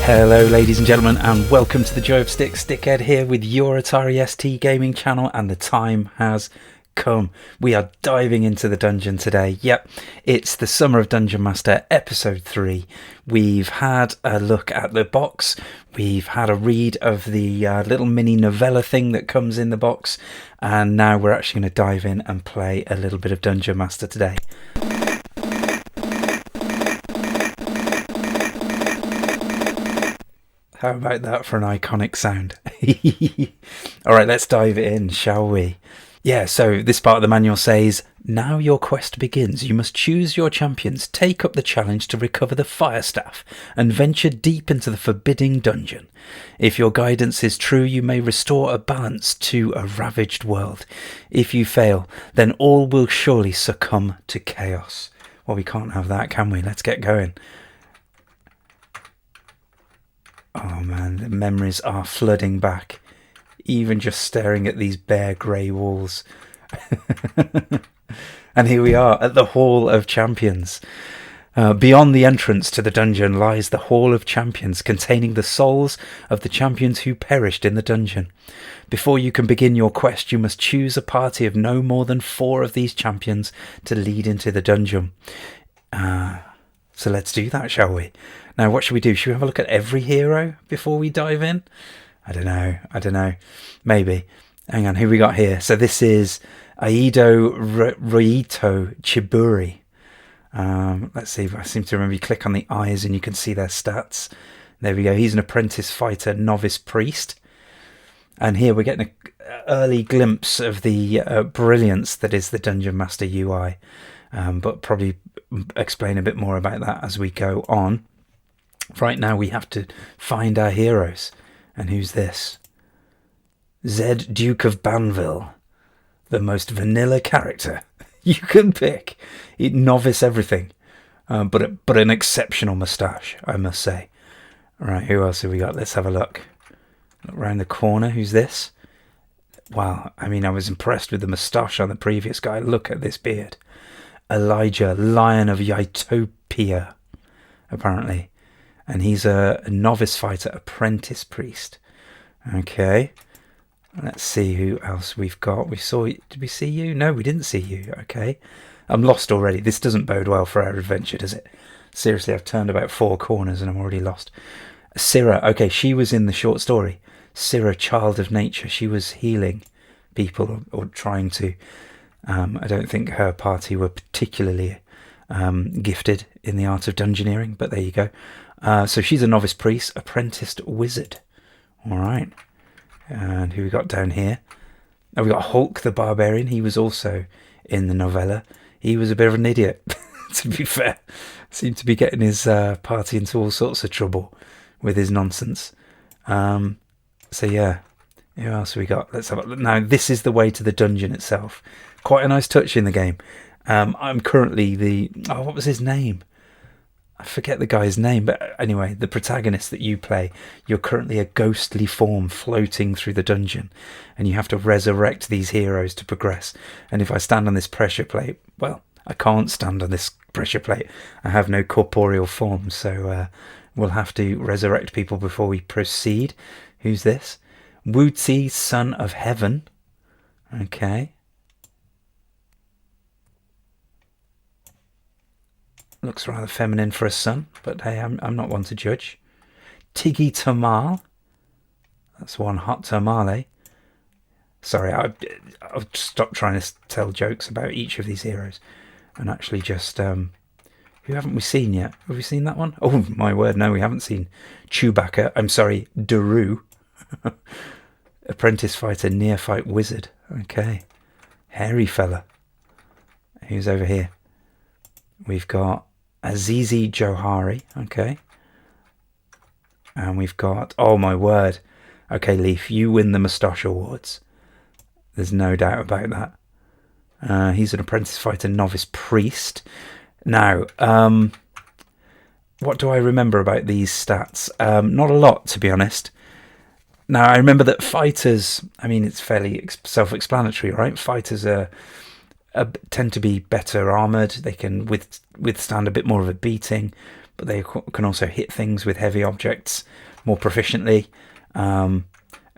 Hello ladies and gentlemen, and welcome to the Joy of Stick. Stickhead here with your Atari ST gaming channel, and the time has come. We are diving into the dungeon today. Yep, it's the Summer of Dungeon Master episode 3. We've had a look at the box, we've had a read of the little mini novella thing that comes in the box, and now we're actually going to dive in and play a little bit of Dungeon Master today. How about that for an iconic sound? Alright, let's dive in, shall we? Yeah, so this part of the manual says, now your quest begins. You must choose your champions, take up the challenge to recover the fire staff, and venture deep into the forbidding dungeon. If your guidance is true, you may restore a balance to a ravaged world. If you fail, then all will surely succumb to chaos. Well, we can't have that, can we? Let's get going. Oh man, the memories are flooding back. Even just staring at these bare grey walls. And here we are at the Hall of Champions. Beyond the entrance to the dungeon lies the Hall of Champions, containing the souls of the champions who perished in the dungeon. Before you can begin your quest, you must choose a party of no more than 4 of these champions to lead into the dungeon. So let's do that, shall we? Now, what should we do? Should we have a look at every hero before we dive in? I don't know. Maybe. Hang on, who we got here? So this is Aido Ryito Chiburi. Let's see. I seem to remember you click on the eyes and you can see their stats. There we go. He's an apprentice fighter, novice priest. And here we're getting an early glimpse of the brilliance that is the Dungeon Master UI. But probably explain a bit more about that as we go on. Right now we have to find our heroes. And who's this? Zed, Duke of Banville. The most vanilla character you can pick. Novice everything. But an exceptional moustache, I must say. Right, who else have we got? Let's have a look. Look round the corner. Who's this? Wow, I mean, I was impressed with the moustache on the previous guy. Look at this beard. Elijah, Lion of Utopia, apparently. And he's a novice fighter, apprentice priest. Okay. Let's see who else we've got. Did we see you? No, we didn't see you. Okay. I'm lost already. This doesn't bode well for our adventure, does it? Seriously, I've turned about 4 corners and I'm already lost. Syrah. Okay, she was in the short story. Syrah, Child of Nature. She was healing people or trying to. I don't think her party were particularly gifted in the art of dungeoneering, but there you go. So she's a novice priest, apprenticed wizard. All right. And who we got down here? Oh, we got Hulk the Barbarian. He was also in the novella. He was a bit of an idiot, to be fair. Seemed to be getting his party into all sorts of trouble with his nonsense. So yeah, who else have we got? Let's have a look. Now, this is the way to the dungeon itself. Quite a nice touch in the game. I'm currently what was his name? I forget the guy's name, but anyway, the protagonist that you play, you're currently a ghostly form floating through the dungeon, and you have to resurrect these heroes to progress. And if I stand on this pressure plate, well, I can't stand on this pressure plate. I have no corporeal form, so we'll have to resurrect people before we proceed. Who's this? Wuzi, Son of Heaven. Okay. Looks rather feminine for a son, but hey, I'm not one to judge. Tiggy Tamal. That's one hot tamale. Sorry, I'll stop trying to tell jokes about each of these heroes and actually just... who haven't we seen yet? Have we seen that one? Oh, my word, no, we haven't seen Chewbacca. I'm sorry, Daru. Apprentice fighter, neophyte wizard. Okay. Hairy fella. Who's over here? We've got Azizi Johari, okay. And we've got, oh my word. Okay, Leaf, you win the Moustache Awards. There's no doubt about that. He's an apprentice fighter, novice priest. Now, what do I remember about these stats? Not a lot, to be honest. Now, I remember that fighters, I mean, it's fairly self-explanatory, right? Fighters tend to be better armoured. They can withstand a bit more of a beating. but they can also hit things with heavy objects more proficiently. And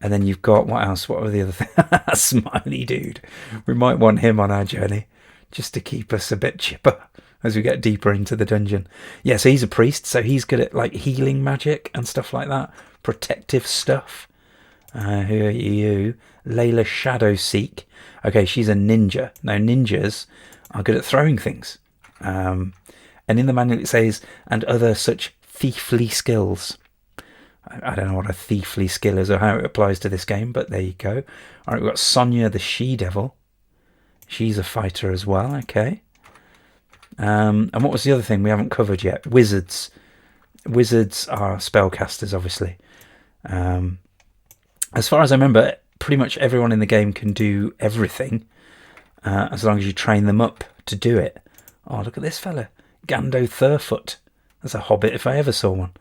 then you've got, what else? What were the other things? Smiley dude. We might want him on our journey just to keep us a bit chipper as we get deeper into the dungeon. Yeah, so he's a priest, so he's good at like healing magic and stuff like that, protective stuff. Who are you? Layla Shadowseek. Okay, she's a ninja. Now, ninjas are good at throwing things. And in the manual it says, and other such thiefly skills. I don't know what a thiefly skill is or how it applies to this game, but there you go. All right, we've got Sonia the She-Devil. She's a fighter as well, okay. And what was the other thing we haven't covered yet? Wizards. Wizards are spellcasters, obviously. As far as I remember, pretty much everyone in the game can do everything, as long as you train them up to do it. Oh, look at this fella. Gando Thurfoot. That's a hobbit if I ever saw one.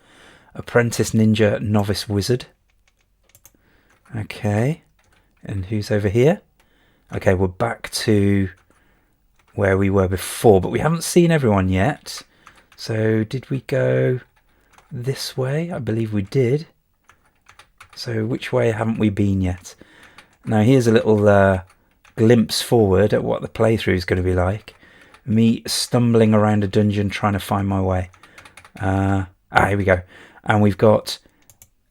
Apprentice Ninja Novice Wizard. Okay. And who's over here? Okay, we're back to where we were before, but we haven't seen everyone yet. So did we go this way? I believe we did. So which way haven't we been yet? Now here's a little glimpse forward at what the playthrough is going to be like. Me stumbling around a dungeon trying to find my way. Here we go. And we've got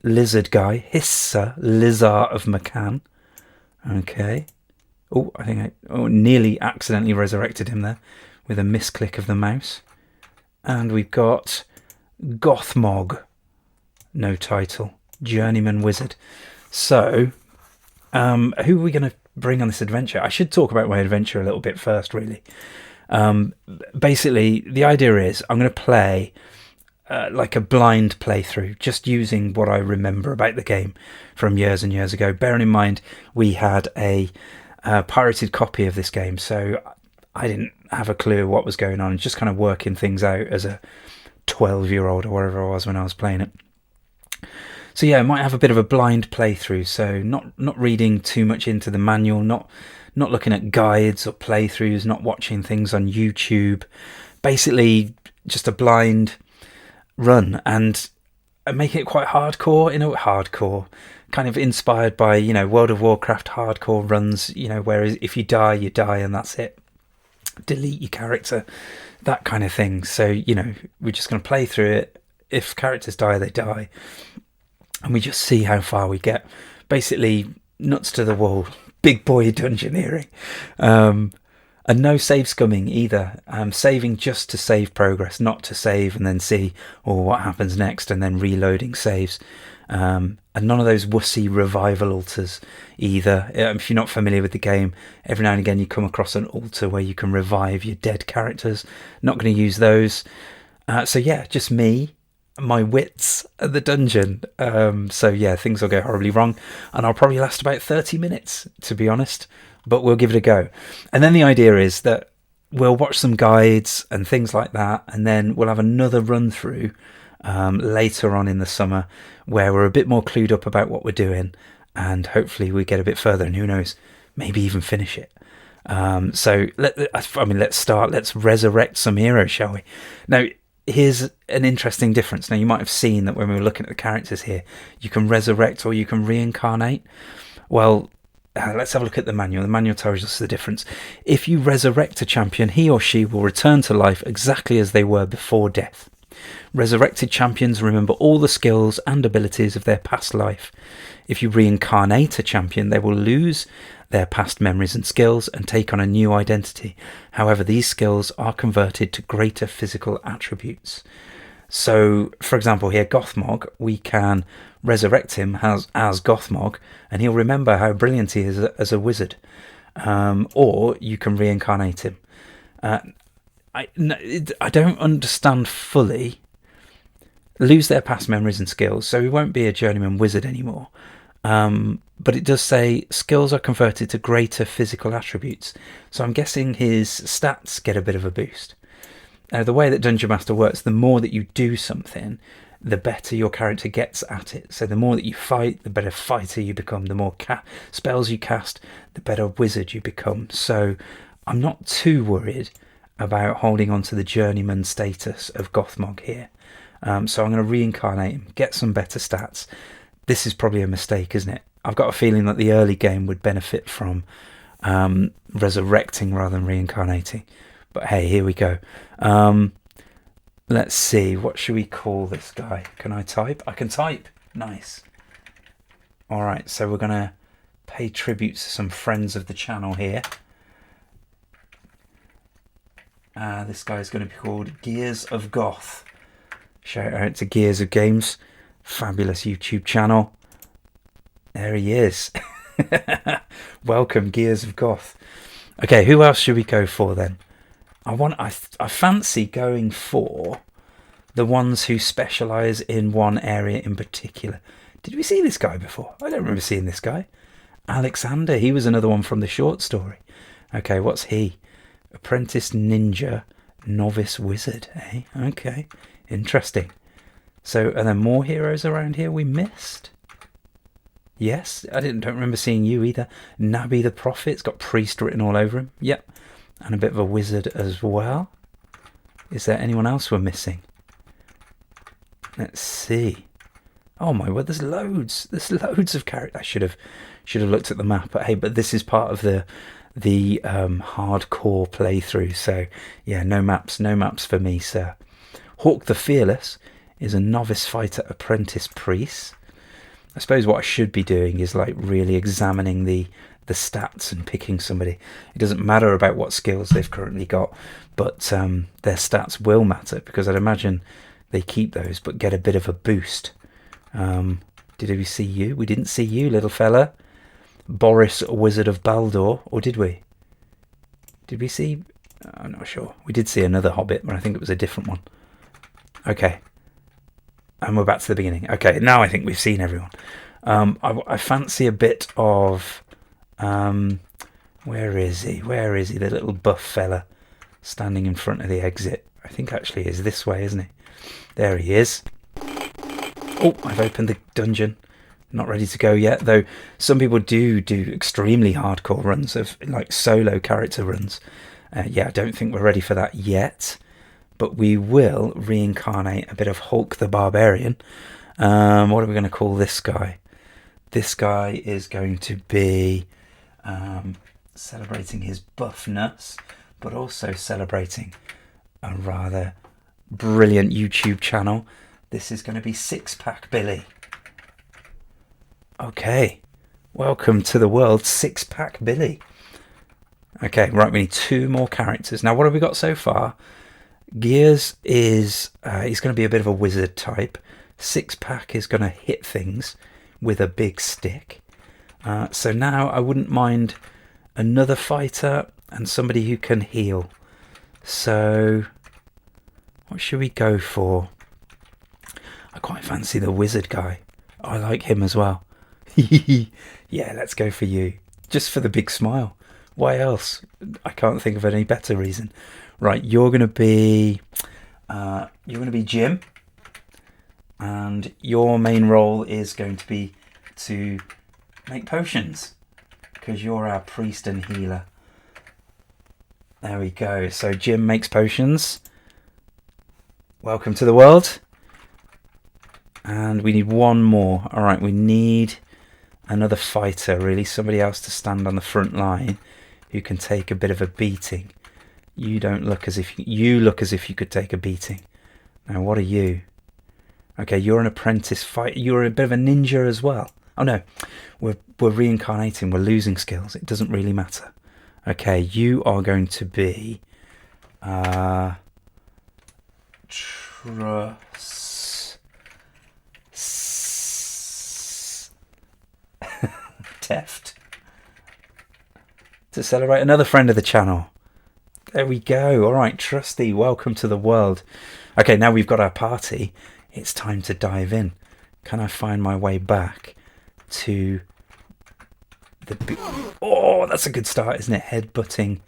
Lizard Guy, Hissa Lizard of McCann. Okay. Oh, I think I nearly accidentally resurrected him there with a misclick of the mouse. And we've got Gothmog. No title. Journeyman Wizard. So, who are we going to bring on this adventure? I should talk about my adventure a little bit first, really. Basically, the idea is I'm going to play like a blind playthrough, just using what I remember about the game from years and years ago. Bearing in mind, we had a pirated copy of this game, so I didn't have a clue what was going on, just kind of working things out as a 12-year-old or whatever I was when I was playing it. So yeah, I might have a bit of a blind playthrough, so not reading too much into the manual, not looking at guides or playthroughs, not watching things on YouTube. Basically, just a blind run, and make it quite hardcore, hardcore, kind of inspired by, World of Warcraft hardcore runs, whereas if you die, you die and that's it. Delete your character, that kind of thing. So, we're just going to play through it. If characters die, they die. And we just see how far we get. Basically, nuts to the wall, big boy dungeoneering. And no save scumming either. Saving just to save progress, not to save and then see what happens next and then reloading saves. And none of those wussy revival altars either. If you're not familiar with the game, every now and again you come across an altar where you can revive your dead characters. Not going to use those. So yeah, just me, my wits at the dungeon. So yeah, things will go horribly wrong. And I'll probably last about 30 minutes, to be honest. But we'll give it a go. And then the idea is that we'll watch some guides and things like that, and then we'll have another run through later on in the summer where we're a bit more clued up about what we're doing, and hopefully we get a bit further, and who knows, maybe even finish it. So let's start. Let's resurrect some heroes, shall we? Now, here's an interesting difference. Now, you might have seen that when we were looking at the characters here, you can resurrect or you can reincarnate. Well, let's have a look at the manual. The manual tells us the difference. If you resurrect a champion, he or she will return to life exactly as they were before death. Resurrected champions remember all the skills and abilities of their past life. If you reincarnate a champion, they will lose their past memories and skills and take on a new identity. However, these skills are converted to greater physical attributes. So, for example, here, Gothmog, we can resurrect him as Gothmog, and he'll remember how brilliant he is as a wizard. Or you can reincarnate him. I don't understand fully. Lose their past memories and skills, so he won't be a journeyman wizard anymore. But it does say skills are converted to greater physical attributes. So I'm guessing his stats get a bit of a boost. Now, the way that Dungeon Master works, the more that you do something, the better your character gets at it. So the more that you fight, the better fighter you become. The more spells you cast, the better wizard you become. So I'm not too worried about holding on to the journeyman status of Gothmog here. So I'm going to reincarnate him, get some better stats. This is probably a mistake, isn't it? I've got a feeling that the early game would benefit from resurrecting rather than reincarnating. But hey, here we go. Let's see, what should we call this guy? Can I type? I can type. Nice. Alright, so we're going to pay tribute to some friends of the channel here. This guy's going to be called Gears of Goth. Shout out to Gears of Games. Fabulous YouTube channel. There he is. Welcome, Gears of Goth. Okay, who else should we go for then? I fancy going for the ones who specialise in one area in particular. Did we see this guy before? I don't remember seeing this guy. Alexander, he was another one from the short story. Okay, what's he? Apprentice Ninja, Novice Wizard, eh? Okay, interesting. So, are there more heroes around here we missed? Yes, I don't remember seeing you either. Nabi the Prophet's got priest written all over him. Yep, and a bit of a wizard as well. Is there anyone else we're missing? Let's see. Oh my word, there's loads. There's loads of characters. I should have looked at the map. But hey, but this is part of the hardcore playthrough. So yeah, no maps for me, sir. Hawk the Fearless is a novice fighter apprentice priest. I suppose what I should be doing is like really examining the stats and picking somebody. It doesn't matter about what skills they've currently got, but their stats will matter, because I'd imagine they keep those but get a bit of a boost. Did we see you? We didn't see you, little fella. Boris, Wizard of Baldor, or did we? Did we see? I'm not sure. We did see another Hobbit, but I think it was a different one. Okay. And we're back to the beginning. Okay, now I think we've seen everyone. I fancy a bit of... where is he? Where is he? The little buff fella standing in front of the exit. I think actually is this way, isn't he? There he is. Oh, I've opened the dungeon. Not ready to go yet, though some people do extremely hardcore runs of like solo character runs. Yeah, I don't think we're ready for that yet. But we will reincarnate a bit of Hulk the Barbarian. What are we going to call this guy? This guy is going to be celebrating his buffness, but also celebrating a rather brilliant YouTube channel. This is going to be Six Pack Billy. Okay, welcome to the world, Six Pack Billy. Okay, right, we need 2 more characters. Now, what have we got so far? Gears is, he's going to be a bit of a wizard type. Six Pack is going to hit things with a big stick. So now I wouldn't mind another fighter and somebody who can heal. So what should we go for? I quite fancy the wizard guy. I like him as well. Yeah, let's go for you. Just for the big smile. Why else? I can't think of any better reason. Right, you're going to be Jim, and your main role is going to be to make potions, because you're our priest and healer. There we go. So Jim makes potions. Welcome to the world. And we need one more. All right, we need another fighter, really, somebody else to stand on the front line who can take a bit of a beating. You look as if you could take a beating. Now, what are you? Okay, you're an apprentice fighter. You're a bit of a ninja as well. Oh no, we're reincarnating. We're losing skills. It doesn't really matter. Okay, you are going to be Teft to celebrate another friend of the channel. There we go. All right, Trusty, welcome to the world. Okay, now we've got our party. It's time to dive in. Can I find my way back to the... Oh, that's a good start, isn't it? Headbutting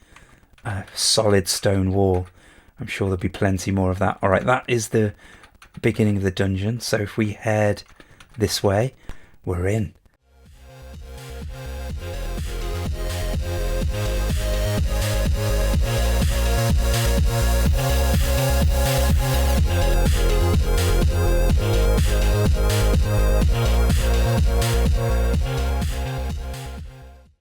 a solid stone wall. I'm sure there'll be plenty more of that. All right, that is the beginning of the dungeon. So if we head this way, we're in.